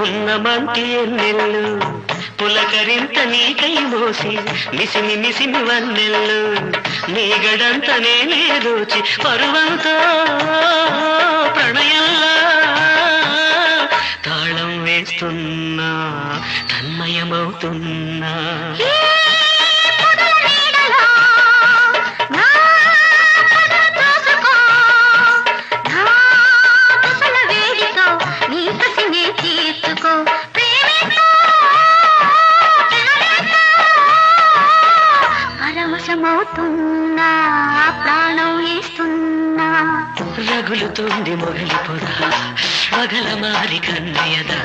పున్నమంటి ఎన్నెల్లు పులకరింత నీకై మోసి మిసిమి మిసిమి వన్నెల్లు నీ గడంత నేనే దోచి పరువంతో ప్రణయంలా తాళం వేస్తున్నా తన్మయమవుతున్నా పరవశమవుతున్నా ప్రాణం వేస్తున్నా రగులుతుంది మొగలి పొద పగల మారి కన్నయదా